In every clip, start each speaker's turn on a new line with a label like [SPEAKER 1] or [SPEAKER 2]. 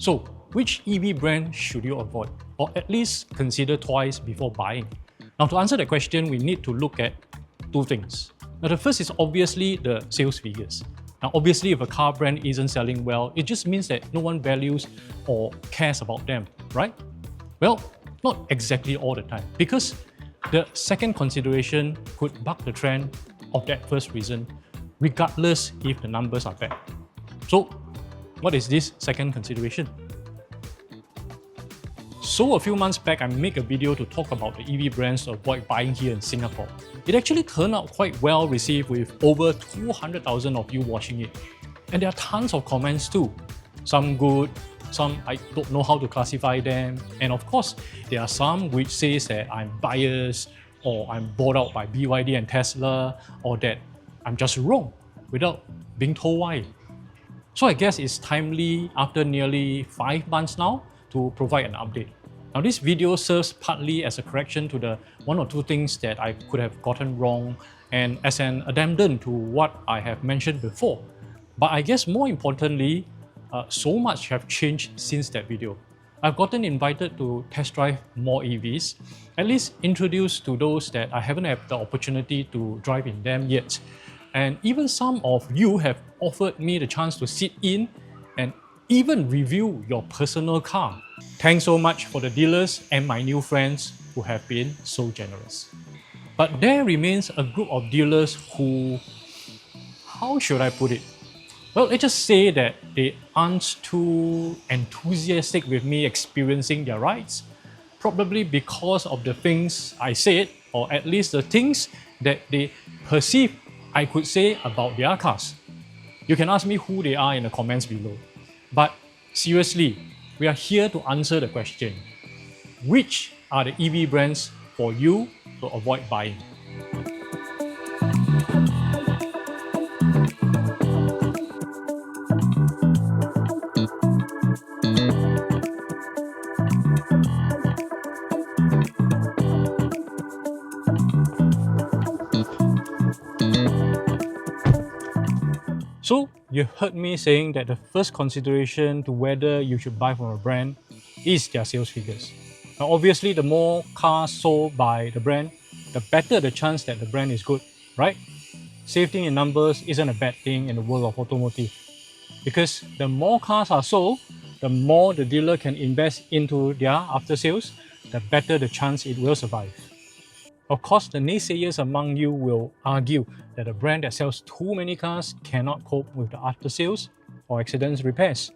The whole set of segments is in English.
[SPEAKER 1] So, which EV brand should you avoid, or at least consider twice before buying? Now, to answer that question, we need to look at two things. Now, the first is obviously the sales figures. Now, obviously, if a car brand isn't selling well, it just means that no one values or cares about them, right? Well, not exactly all the time, because the second consideration could buck the trend of that first reason, regardless if the numbers are bad. So, what is this second consideration? So a few months back, I made a video to talk about the EV brands to avoid buying here in Singapore. It actually turned out quite well received with over 200,000 of you watching it. And there are tons of comments too. Some good, some I don't know how to classify them. And of course, there are some which says that I'm biased, or I'm bought out by BYD and Tesla, or that I'm just wrong without being told why. So I guess it's timely after nearly 5 months now to provide an update. Now this video serves partly as a correction to the one or two things that I could have gotten wrong and as an addendum to what I have mentioned before. But I guess more importantly, so much have changed since that video. I've gotten invited to test drive more EVs, at least introduced to those that I haven't had the opportunity to drive in them yet. And even some of you have offered me the chance to sit in and even review your personal car. Thanks so much for the dealers and my new friends who have been so generous. But there remains a group of dealers who, how should I put it? Well, let's just say that they aren't too enthusiastic with me experiencing their rides, probably because of the things I said, or at least the things that they perceive I could say about their cars. You can ask me who they are in the comments below. But seriously, we are here to answer the question, which are the EV brands for you to avoid buying? So, you heard me saying that the first consideration to whether you should buy from a brand is their sales figures. Now obviously, the more cars sold by the brand, the better the chance that the brand is good, right? Safety in numbers isn't a bad thing in the world of automotive, because the more cars are sold, the more the dealer can invest into their after sales, the better the chance it will survive. Of course, the naysayers among you will argue that a brand that sells too many cars cannot cope with the after-sales or accidents repairs.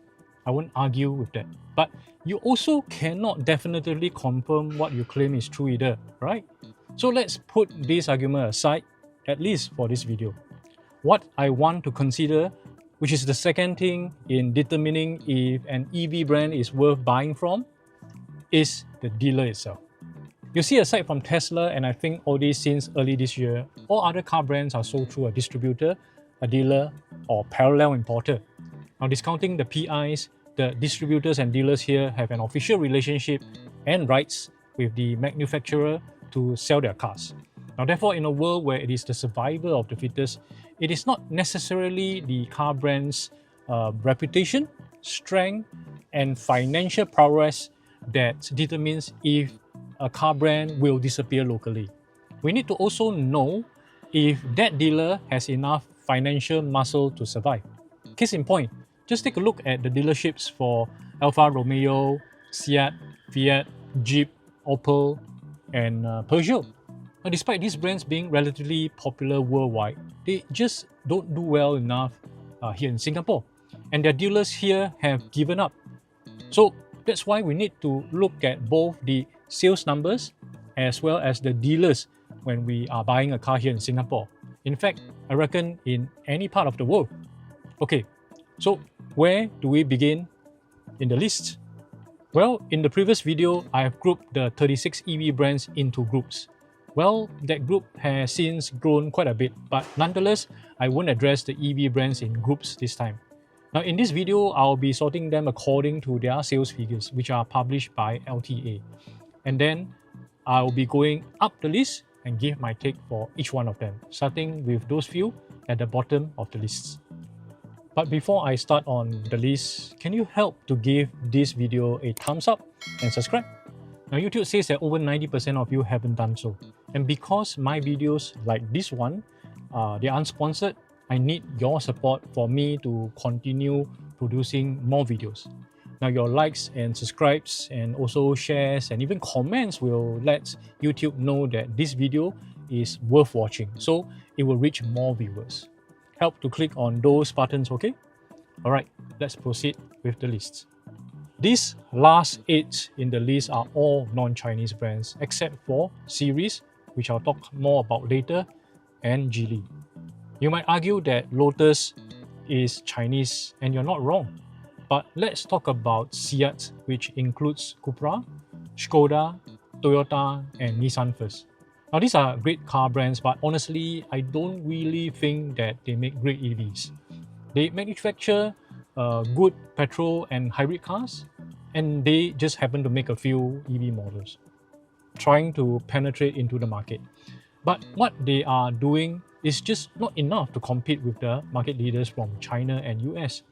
[SPEAKER 1] I won't argue with that. But you also cannot definitively confirm what you claim is true either, right? So let's put this argument aside, at least for this video. What I want to consider, which is the second thing in determining if an EV brand is worth buying from, is the dealer itself. You see, aside from Tesla and I think Audi since early this year, all other car brands are sold through a distributor, a dealer, or parallel importer. Now, discounting the PIs, the distributors and dealers here have an official relationship and rights with the manufacturer to sell their cars. Now, therefore, in a world where it is the survival of the fittest, it is not necessarily the car brand's reputation, strength, and financial prowess that determines if a car brand will disappear locally. We need to also know if that dealer has enough financial muscle to survive. Case in point, just take a look at the dealerships for Alfa Romeo, Seat, Fiat, Jeep, Opel, and Peugeot. Now, despite these brands being relatively popular worldwide, they just don't do well enough here in Singapore. And their dealers here have given up. So that's why we need to look at both the sales numbers as well as the dealers when we are buying a car here in Singapore. In fact, I reckon in any part of the world. Okay, so where do we begin in the list? Well, in the previous video, I have grouped the 36 EV brands into groups. Well, that group has since grown quite a bit, but nonetheless, I won't address the EV brands in groups this time. Now, in this video, I'll be sorting them according to their sales figures, which are published by LTA. And then I'll be going up the list and give my take for each one of them, starting with those few at the bottom of the list. But before I start on the list, can you help to give this video a thumbs up and subscribe? Now YouTube says that over 90% of you haven't done so. And because my videos like this one, they're unsponsored, I need your support for me to continue producing more videos. Now your likes and subscribes and also shares and even comments will let YouTube know that this video is worth watching, so it will reach more viewers. Help to click on those buttons, okay? Alright, let's proceed with the list. These last 8 in the list are all non-Chinese brands except for Series, which I'll talk more about later, and Geely. You might argue that Lotus is Chinese, and you're not wrong. But let's talk about Seat, which includes Cupra, Skoda, Toyota, and Nissan first. Now these are great car brands, but honestly, I don't really think that they make great EVs. They manufacture good petrol and hybrid cars, and they just happen to make a few EV models, trying to penetrate into the market. But what they are doing is just not enough to compete with the market leaders from China and US.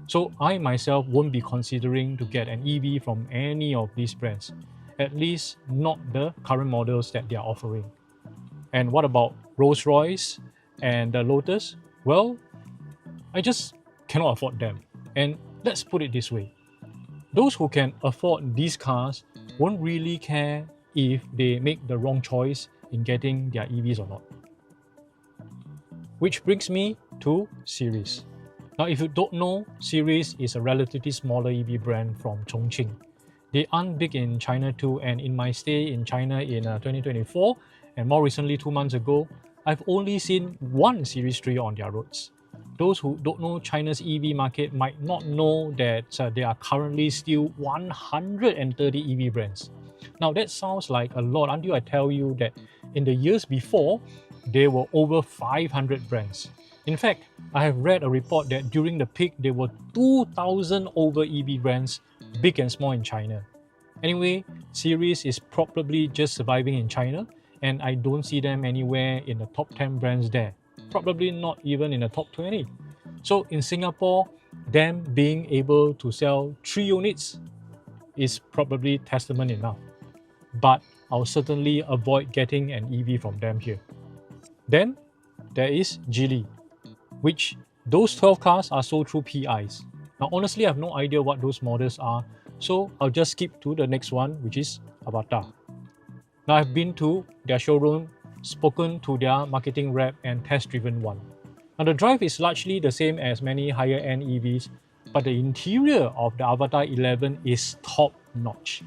[SPEAKER 1] So I myself won't be considering to get an EV from any of these brands, at least not the current models that they are offering. And what about Rolls-Royce and the Lotus? Well, I just cannot afford them. And let's put it this way, those who can afford these cars won't really care if they make the wrong choice in getting their EVs or not. Which brings me to Series. Now if you don't know, Series is a relatively smaller EV brand from Chongqing. They aren't big in China too, and in my stay in China in 2024 and more recently 2 months ago, I've only seen one Series 3 on their roads. Those who don't know China's EV market might not know that there are currently still 130 EV brands. Now that sounds like a lot until I tell you that in the years before, there were over 500 brands. In fact, I have read a report that during the peak, there were 2,000 over EV brands, big and small in China. Anyway, Series is probably just surviving in China, and I don't see them anywhere in the top 10 brands there. Probably not even in the top 20. So in Singapore, them being able to sell 3 units is probably testament enough. But I'll certainly avoid getting an EV from them here. Then there is Geely, which those 12 cars are sold through PIs. Now honestly, I have no idea what those models are, so I'll just skip to the next one, which is Avatr. Now I've been to their showroom, spoken to their marketing rep and test-driven one. Now the drive is largely the same as many higher-end EVs, but the interior of the Avatr 11 is top-notch.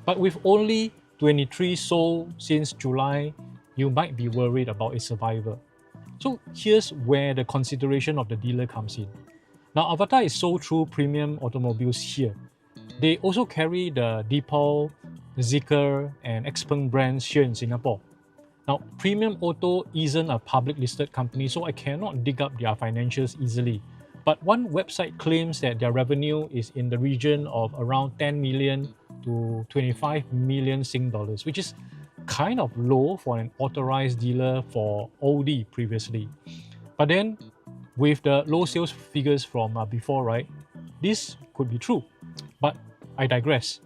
[SPEAKER 1] But with only 23 sold since July, you might be worried about its survival. So here's where the consideration of the dealer comes in. Now Avatr is sold through premium automobiles here. They also carry the Deepal, Zeekr and XPeng brands here in Singapore. Now Premium Auto isn't a public listed company, so I cannot dig up their financials easily. But one website claims that their revenue is in the region of around 10 million to 25 million Sing dollars, which is kind of low for an authorized dealer for Audi previously. But then, with the low sales figures from before, right, this could be true. But I digress.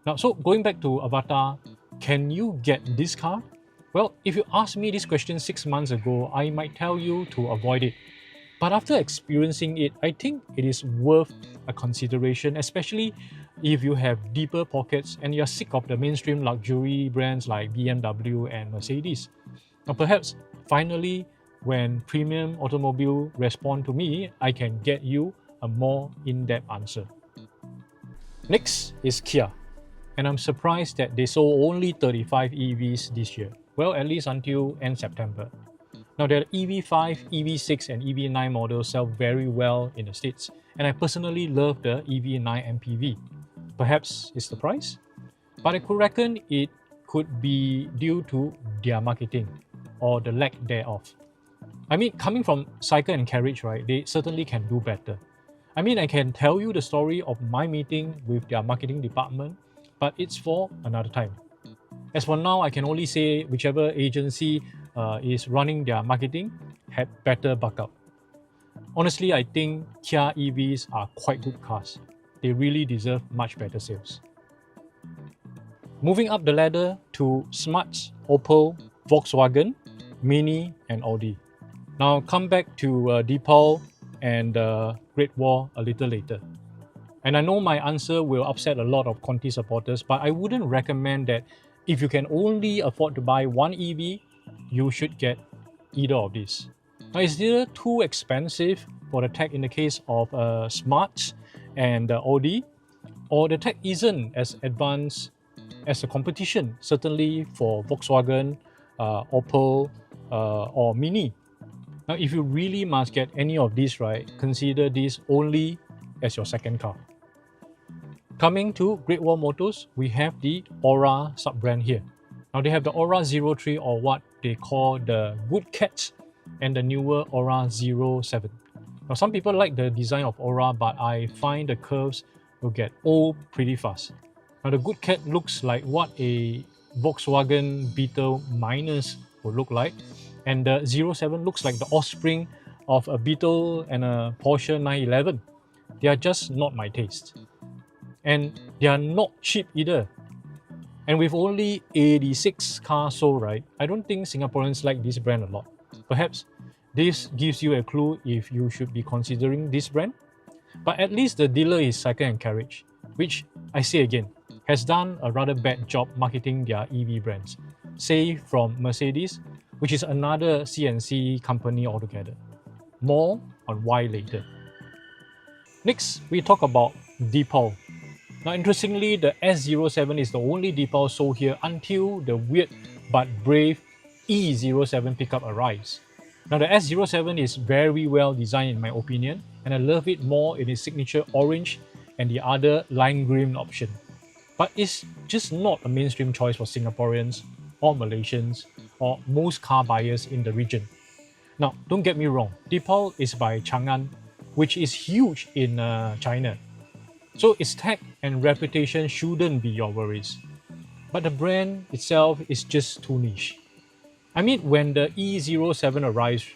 [SPEAKER 1] Now, so going back to Avatr, can you get this car? Well, if you asked me this question 6 months ago, I might tell you to avoid it. But after experiencing it, I think it is worth a consideration, especially if you have deeper pockets and you're sick of the mainstream luxury brands like BMW and Mercedes. Now perhaps, finally, when Premium Automobile respond to me, I can get you a more in-depth answer. Next is Kia, and I'm surprised that they sold only 35 EVs this year. Well, at least until end September. Now their EV5, EV6 and EV9 models sell very well in the States, and I personally love the EV9 MPV. Perhaps it's the price? But I could reckon it could be due to their marketing or the lack thereof. I mean, coming from Cycle and Carriage, right, they certainly can do better. I mean, I can tell you the story of my meeting with their marketing department, but it's for another time. As for now, I can only say whichever agency is running their marketing had better buck up. Honestly, I think Kia EVs are quite good cars. They really deserve much better sales. Moving up the ladder to smarts, Opel, Volkswagen, Mini and Audi. Now come back to Deepal and Great Wall a little later. And I know my answer will upset a lot of Conti supporters, but I wouldn't recommend that if you can only afford to buy one EV, you should get either of these. Now, it's either too expensive for the tech in the case of Smart and Audi, or the tech isn't as advanced as the competition, certainly for Volkswagen, Opel, or Mini. Now, if you really must get any of these right, consider this only as your second car. Coming to Great Wall Motors, we have the Aura sub-brand here. Now they have the Aura 03 or what they call the Good Cat and the newer Aura 07. Now some people like the design of Aura, but I find the curves will get old pretty fast. Now the Good Cat looks like what a Volkswagen Beetle Minus would look like, and the 07 looks like the offspring of a Beetle and a Porsche 911. They are just not my taste. And they are not cheap either. And with only 86 cars sold, right, I don't think Singaporeans like this brand a lot. Perhaps this gives you a clue if you should be considering this brand. But at least the dealer is Cycle and Carriage, which, I say again, has done a rather bad job marketing their EV brands, say from Mercedes, which is another CNC company altogether. More on why later. Next, we talk about Deepal. Now interestingly, the S07 is the only Deepal sold here until the weird but brave E07 pickup arrives. Now the S07 is very well designed in my opinion, and I love it more in its signature orange and the other lime green option. But it's just not a mainstream choice for Singaporeans or Malaysians or most car buyers in the region. Now don't get me wrong, Deepal is by Chang'an, which is huge in China. So its tech and reputation shouldn't be your worries. But the brand itself is just too niche. I mean, when the E07 arrives,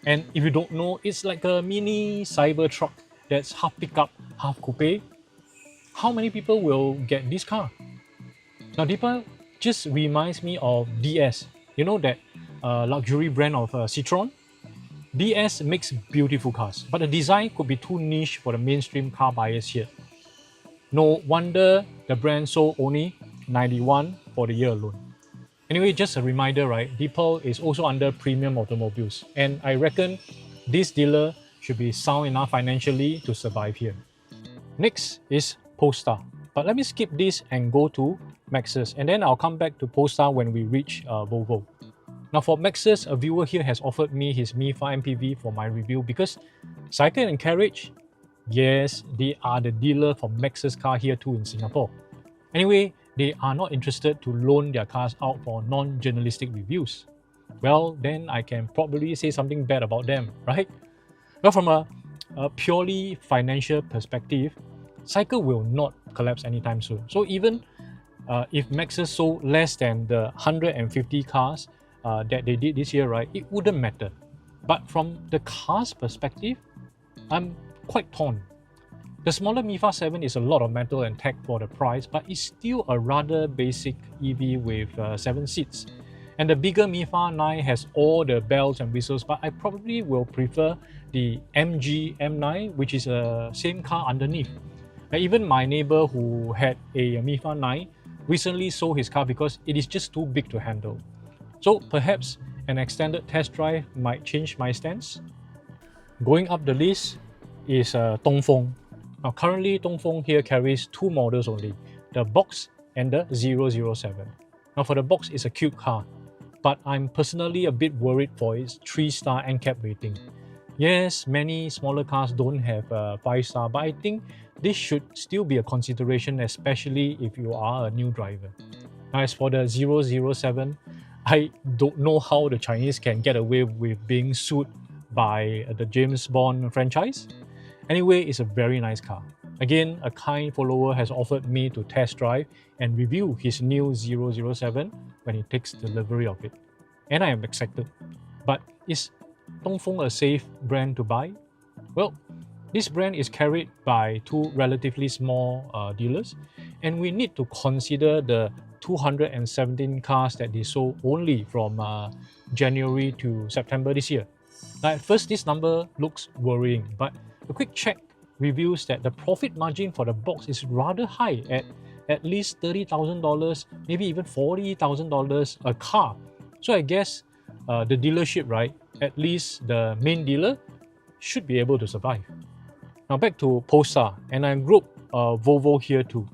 [SPEAKER 1] and if you don't know, it's like a mini cyber truck that's half pickup, half coupe. How many people will get this car? Now Deepal just reminds me of DS. You know that luxury brand of Citroën? DS makes beautiful cars, but the design could be too niche for the mainstream car buyers here. No wonder the brand sold only 91 for the year alone. Anyway, just a reminder, right? Deepal is also under Premium Automobiles, and I reckon this dealer should be sound enough financially to survive here. Next is Polestar, but let me skip this and go to Maxus, and then I'll come back to Polestar when we reach Volvo. Now for Maxus, a viewer here has offered me his MiFa MPV for my review because Cycle and Carriage, yes, they are the dealer for Maxus car here too in Singapore. Anyway, they are not interested to loan their cars out for non-journalistic reviews. Well, then I can probably say something bad about them, right? Well, from a purely financial perspective, Cycle will not collapse anytime soon. So even if Maxus sold less than the 150 cars that they did this year, right, it wouldn't matter. But from the car's perspective, I'm quite torn. The smaller MiFa 7 is a lot of metal and tech for the price, but it's still a rather basic EV with 7 seats. And the bigger MiFa 9 has all the bells and whistles, but I probably will prefer the MG M9, which is a same car underneath. And even my neighbor who had a MiFa 9 recently sold his car because it is just too big to handle. So perhaps an extended test drive might change my stance. Going up the list is Dongfeng. Now currently Dongfeng here carries two models only, the Box and the 007. Now for the Box, it's a cute car, but I'm personally a bit worried for its 3-star NCAP rating. Yes, many smaller cars don't have 5-star, but I think this should still be a consideration, especially if you are a new driver. Now as for the 007, I don't know how the Chinese can get away with being sued by the James Bond franchise. Anyway, it's a very nice car. Again, a kind follower has offered me to test drive and review his new 007 when he takes delivery of it. And I am excited. But is Dongfeng a safe brand to buy? Well, this brand is carried by two relatively small dealers, and we need to consider the 217 cars that they sold only from January to September this year. Now, at first, this number looks worrying, but a quick check reveals that the profit margin for the box is rather high at least $30,000, maybe even $40,000 a car. So I guess the dealership, right, at least the main dealer, should be able to survive. Now back to Polestar, and I group Volvo here too.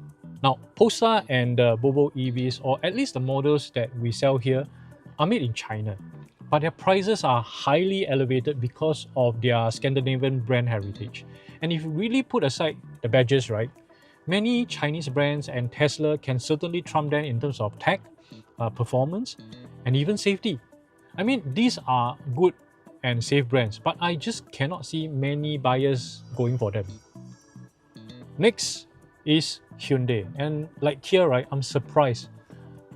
[SPEAKER 1] Now Polestar and Volvo EVs, or at least the models that we sell here, are made in China, but their prices are highly elevated because of their Scandinavian brand heritage. And if you really put aside the badges, right, many Chinese brands and Tesla can certainly trump them in terms of tech, performance, and even safety. I mean, these are good and safe brands, but I just cannot see many buyers going for them. Next is Hyundai, and like here, right, I'm surprised.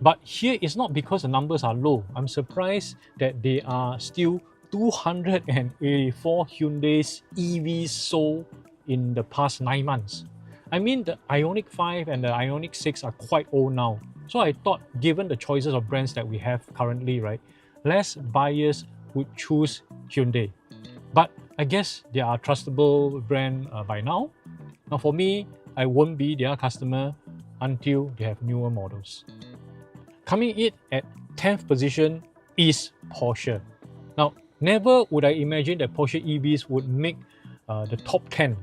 [SPEAKER 1] But here it's not because the numbers are low. I'm surprised that there are still 284 Hyundai's EVs sold in the past 9 months. I mean, the Ioniq 5 and the Ioniq 6 are quite old now. So I thought, given the choices of brands that we have currently, right, less buyers would choose Hyundai. But I guess they are a trustable brand by now. Now for me, I won't be their customer until they have newer models. Coming in at 10th position is Porsche. Now, never would I imagine that Porsche EVs would make the top 10.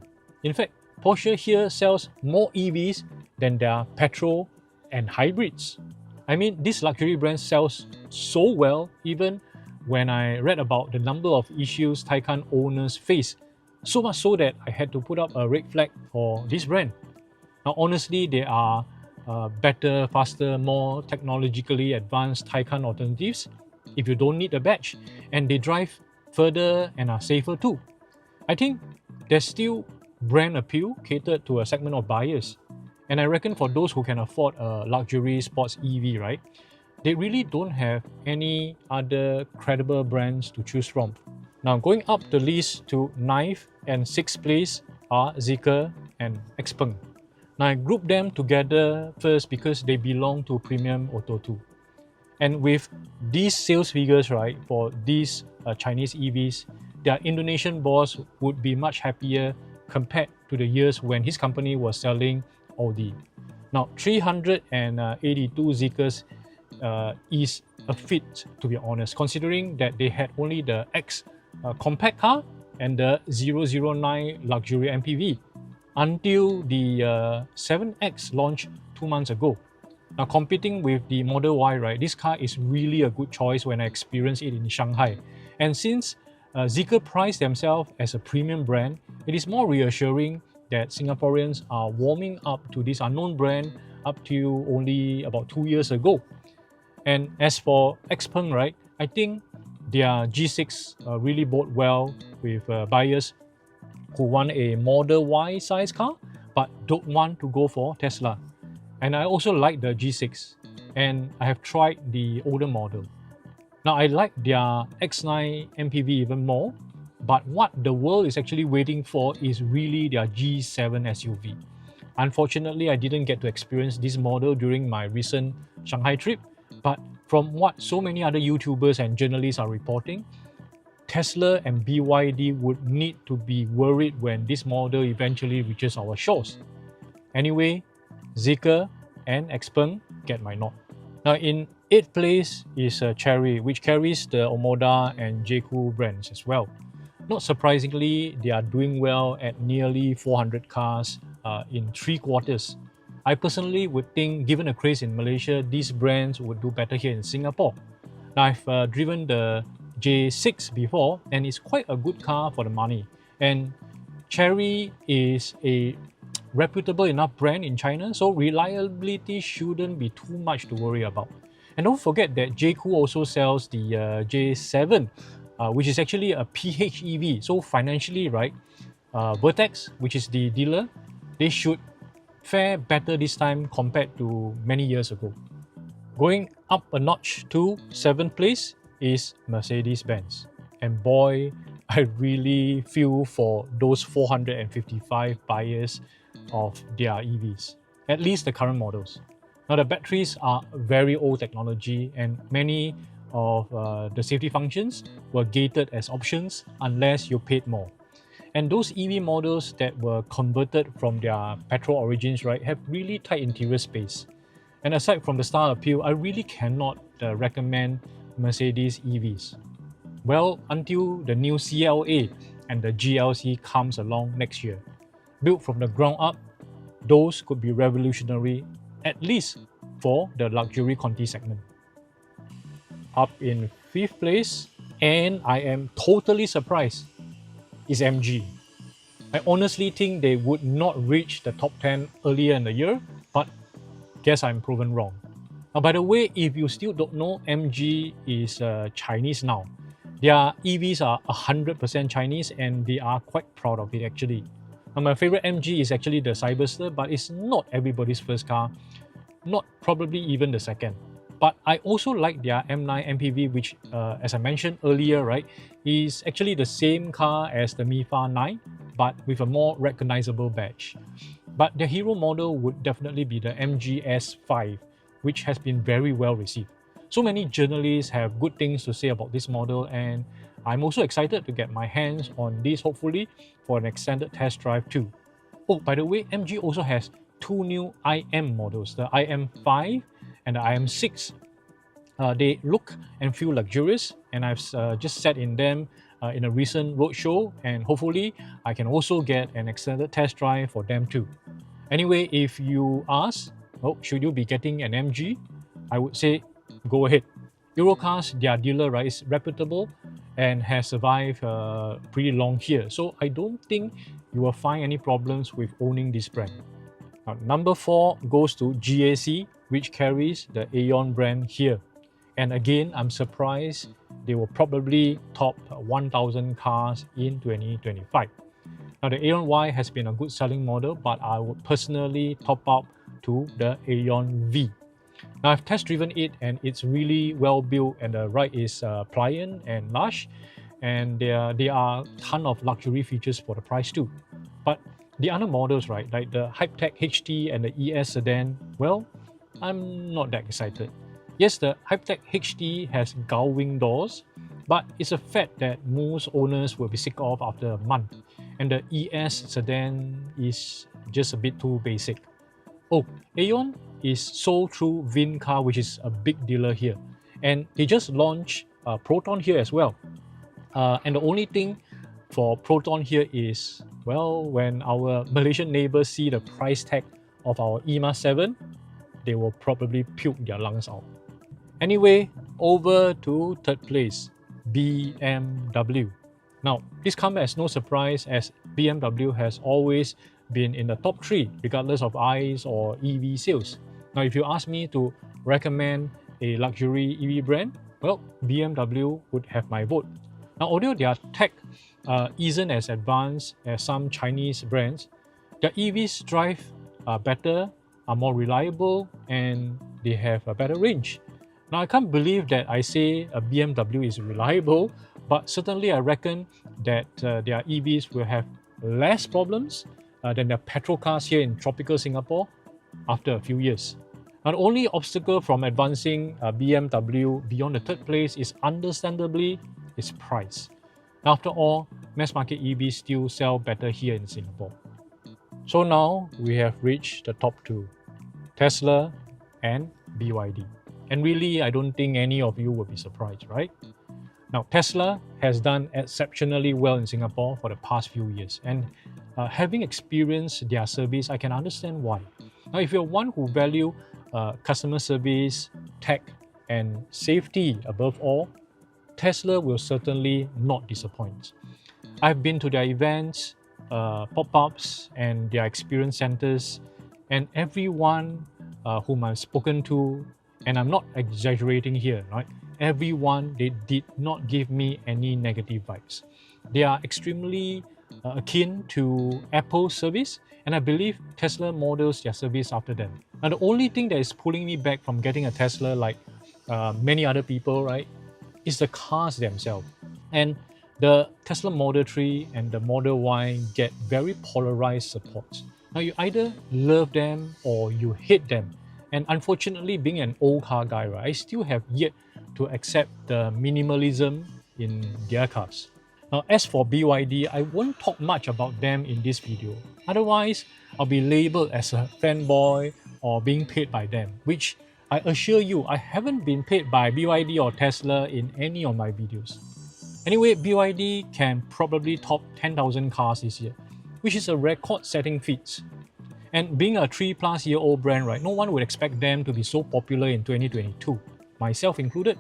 [SPEAKER 1] In fact, Porsche here sells more EVs than their petrol and hybrids. I mean, this luxury brand sells so well, even when I read about the number of issues Taycan owners face, so much so that I had to put up a red flag for this brand. Now honestly, there are better, faster, more technologically advanced Taycan alternatives if you don't need a badge, and they drive further and are safer too. I think there's still brand appeal catered to a segment of buyers, and I reckon for those who can afford a luxury sports EV, right, they really don't have any other credible brands to choose from. Now going up the list to 9th and 6th place are Zeekr and XPeng. Now I group them together first because they belong to Premium Auto 2. And with these sales figures, right, for these Chinese EVs, their Indonesian boss would be much happier compared to the years when his company was selling Audi. Now 382 Zeekrs is a feat, to be honest, considering that they had only the X compact car and the 009 luxury MPV until the 7X launched 2 months ago. Now competing with the Model Y, right, this car is really a good choice when I experienced it in Shanghai. And since Zeekr priced themselves as a premium brand, it is more reassuring that Singaporeans are warming up to this unknown brand up to only about 2 years ago. And as for XPeng, right, I think their G6 really bode well with buyers who want a Model Y size car but don't want to go for Tesla. And I also like the G6, and I have tried the older model. Now I like their X9 MPV even more, but what the world is actually waiting for is really their G7 SUV. Unfortunately, I didn't get to experience this model during my recent Shanghai trip, but from what so many other YouTubers and journalists are reporting, Tesla and BYD would need to be worried when this model eventually reaches our shores. Anyway, Zeekr and XPeng get my nod. Now in 8th place is Chery, which carries the Omoda and Jaecoo brands as well. Not surprisingly, they are doing well at nearly 400 cars in 3 quarters. I personally would think, given the craze in Malaysia, these brands would do better here in Singapore. Now I've driven the J6 before, and it's quite a good car for the money. And Chery is a reputable enough brand in China, so reliability shouldn't be too much to worry about. And don't forget that Jaecoo also sells the J7, which is actually a PHEV. So financially, right, Vertex, which is the dealer, they should fare better this time compared to many years ago. Going up a notch to 7th place is Mercedes-Benz. And boy, I really feel for those 455 buyers of their EVs, at least the current models. Now, the batteries are very old technology, and many of the safety functions were gated as options unless you paid more. And those EV models that were converted from their petrol origins, right, have really tight interior space. And aside from the style appeal, I really cannot recommend Mercedes EVs. Well, until the new CLA and the GLC comes along next year. Built from the ground up, those could be revolutionary, at least for the luxury Conti segment. Up in 5th place, and I am totally surprised, is MG. I honestly think they would not reach the top 10 earlier in the year, but guess I'm proven wrong. Now, by the way, if you still don't know, MG is Chinese now. Their EVs are 100% Chinese and they are quite proud of it actually. Now, my favorite MG is actually the Cyberster, but it's not everybody's first car, not probably even the second. But I also like their M9 MPV, which, as I mentioned earlier, right, is actually the same car as the MIFA 9, but with a more recognizable badge. But the hero model would definitely be the MG S5, which has been very well received. So many journalists have good things to say about this model, and I'm also excited to get my hands on this, hopefully, for an extended test drive too. Oh, by the way, MG also has two new IM models, the IM5 and the IM6. They look and feel luxurious, and I've just sat in them in a recent roadshow, and hopefully I can also get an extended test drive for them too. Anyway, if you ask, oh, should you be getting an MG? I would say go ahead. Eurocars, their dealer, right, is reputable and has survived pretty long here. So I don't think you will find any problems with owning this brand. Now, number 4 goes to GAC, which carries the Aion brand here. And again, I'm surprised they will probably top 1,000 cars in 2025. Now, the Aion Y has been a good selling model, but I would personally top up to the Aion V. Now, I've test driven it and it's really well built, and the ride is pliant and lush, and there are a ton of luxury features for the price too. But the other models, right, like the Hypertech HT and the ES sedan, well, I'm not that excited. Yes, the Hypertech HT has gull wing doors, but it's a fact that most owners will be sick of after a month, and the ES sedan is just a bit too basic. Oh, Aion is sold through VinCar, which is a big dealer here, and they just launched Proton here as well. And the only thing for Proton here is, well, when our Malaysian neighbors see the price tag of our EMA 7, they will probably puke their lungs out. Anyway, over to 3rd place, BMW. Now, this comes as no surprise, as BMW has always been in the top 3 regardless of ICE or EV sales. Now, if you ask me to recommend a luxury EV brand, well, BMW would have my vote. Now, although their tech isn't as advanced as some Chinese brands, their EVs drive better, are more reliable, and they have a better range. Now, I can't believe that I say a BMW is reliable, but certainly I reckon that their EVs will have less problems than their petrol cars here in tropical Singapore after a few years. Now, the only obstacle from advancing BMW beyond the 3rd place is understandably its price. After all, mass market EVs still sell better here in Singapore. So now we have reached the top 2, Tesla and BYD. And really, I don't think any of you will be surprised, right? Now, Tesla has done exceptionally well in Singapore for the past few years, and having experienced their service, I can understand why. Now, if you're one who value customer service, tech, and safety above all, Tesla will certainly not disappoint. I've been to their events, pop-ups, and their experience centers, and everyone whom I've spoken to, and I'm not exaggerating here, right? Everyone, they did not give me any negative vibes. They are extremely akin to Apple's service, and I believe Tesla models their service after them. Now, the only thing that is pulling me back from getting a Tesla, like many other people, right, is the cars themselves. And The Tesla Model 3 and the Model Y get very polarized support. Now you either love them or you hate them. And unfortunately, being an old car guy, right, I still have yet to accept the minimalism in their cars. Now, as for BYD, I won't talk much about them in this video. Otherwise, I'll be labeled as a fanboy or being paid by them, which I assure you, I haven't been paid by BYD or Tesla in any of my videos. Anyway, BYD can probably top 10,000 cars this year, which is a record-setting feat. And being a 3-plus-year-old brand, right, no one would expect them to be so popular in 2022, myself included.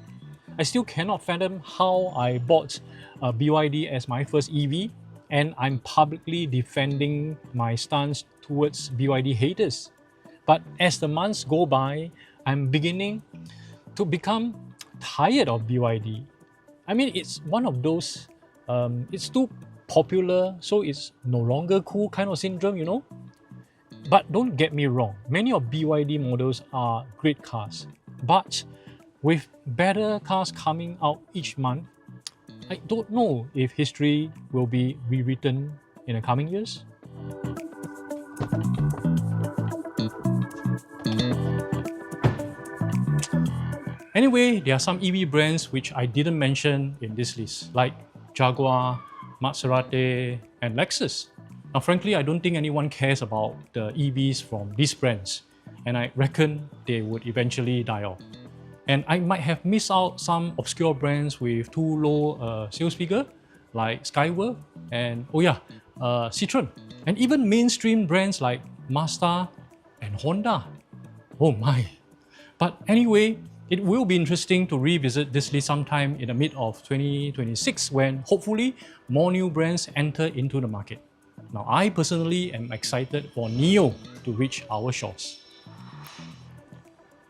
[SPEAKER 1] I still cannot fathom how I bought a BYD as my first EV, and I'm publicly defending my stance towards BYD haters. But as the months go by, I'm beginning to become tired of BYD. I mean, it's one of those, it's too popular, so it's no longer cool kind of syndrome, you know? But don't get me wrong, many of BYD models are great cars. But with better cars coming out each month, I don't know if history will be rewritten in the coming years. Anyway, there are some EV brands which I didn't mention in this list, like Jaguar, Maserati, and Lexus. Now, frankly, I don't think anyone cares about the EVs from these brands, and I reckon they would eventually die off. And I might have missed out some obscure brands with too low sales figure, like Skyworth and, Citroen. And even mainstream brands like Mazda and Honda. Oh my. But anyway, it will be interesting to revisit this list sometime in the mid of 2026 when hopefully more new brands enter into the market. Now, I personally am excited for NIO to reach our shores.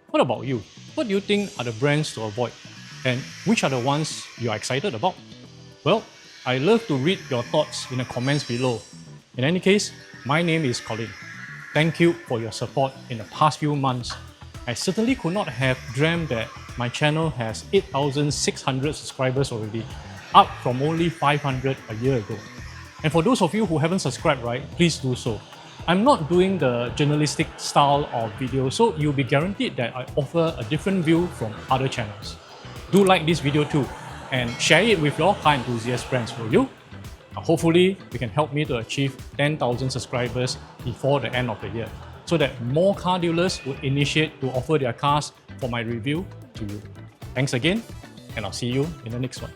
[SPEAKER 1] What about you? What do you think are the brands to avoid? And which are the ones you are excited about? Well, I love to read your thoughts in the comments below. In any case, my name is Colin. Thank you for your support in the past few months. I certainly could not have dreamt that my channel has 8,600 subscribers already, up from only 500 a year ago. And for those of you who haven't subscribed, right, please do so. I'm not doing the journalistic style of video, so you'll be guaranteed that I offer a different view from other channels. Do like this video too, and share it with your car enthusiast friends, will you? Now, hopefully, you can help me to achieve 10,000 subscribers before the end of the year, so that more car dealers will initiate to offer their cars for my review to you. Thanks again, and I'll see you in the next one.